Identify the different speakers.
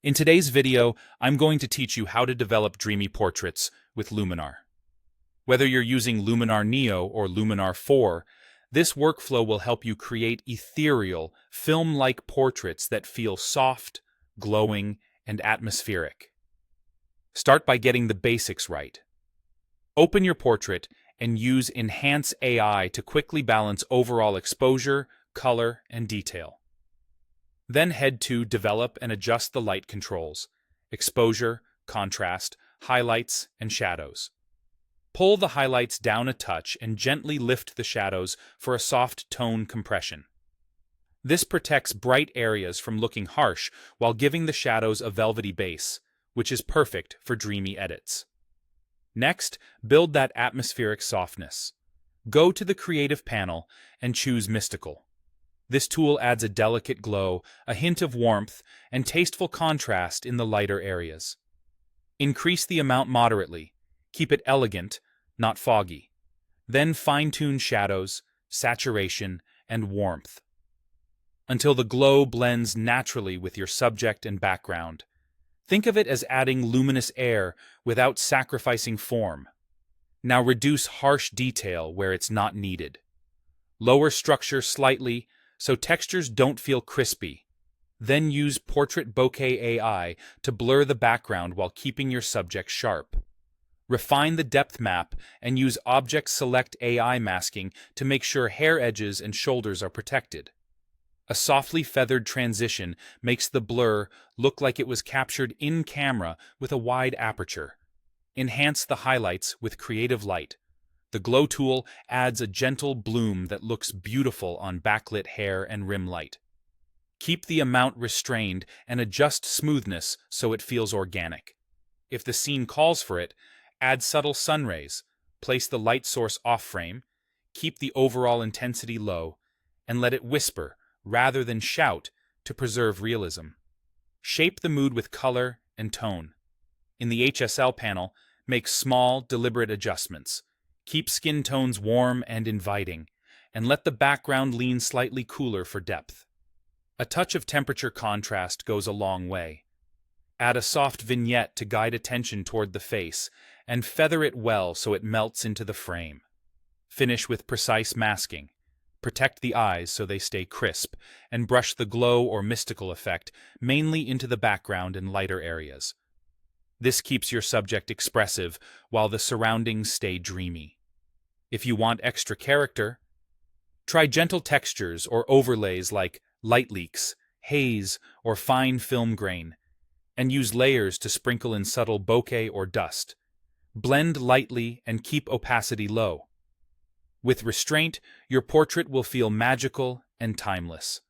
Speaker 1: In today's video, I'm going to teach you how to develop dreamy portraits with Luminar. Whether you're using Luminar Neo or Luminar 4, this workflow will help you create ethereal, film-like portraits that feel soft, glowing, and atmospheric. Start by getting the basics right. Open your portrait and use Enhance AI to quickly balance overall exposure, color, and detail. Then head to Develop and adjust the light controls, exposure, contrast, highlights, and shadows. Pull the highlights down a touch and gently lift the shadows for a soft tone compression. This protects bright areas from looking harsh while giving the shadows a velvety base, which is perfect for dreamy edits. Next, build that atmospheric softness. Go to the Creative panel and choose Mystical. This tool adds a delicate glow, a hint of warmth, and tasteful contrast in the lighter areas. Increase the amount moderately. Keep it elegant, not foggy. Then fine-tune shadows, saturation, and warmth, until the glow blends naturally with your subject and background. Think of it as adding luminous air without sacrificing form. Now reduce harsh detail where it's not needed. Lower structure slightly, so textures don't feel crispy. Then use Portrait Bokeh AI to blur the background while keeping your subject sharp. Refine the depth map and use Object Select AI masking to make sure hair edges and shoulders are protected. A softly feathered transition makes the blur look like it was captured in camera with a wide aperture. Enhance the highlights with Creative Light. The Glow tool adds a gentle bloom that looks beautiful on backlit hair and rim light. Keep the amount restrained and adjust smoothness so it feels organic. If the scene calls for it, add subtle sun rays, place the light source off-frame, keep the overall intensity low, and let it whisper rather than shout to preserve realism. Shape the mood with color and tone. In the HSL panel, make small, deliberate adjustments. Keep skin tones warm and inviting, and let the background lean slightly cooler for depth. A touch of temperature contrast goes a long way. Add a soft vignette to guide attention toward the face, and feather it well so it melts into the frame. Finish with precise masking. Protect the eyes so they stay crisp, and brush the glow or mystical effect mainly into the background and lighter areas. This keeps your subject expressive while the surroundings stay dreamy. If you want extra character, try gentle textures or overlays like light leaks, haze, or fine film grain, and use layers to sprinkle in subtle bokeh or dust. Blend lightly and keep opacity low. With restraint, your portrait will feel magical and timeless.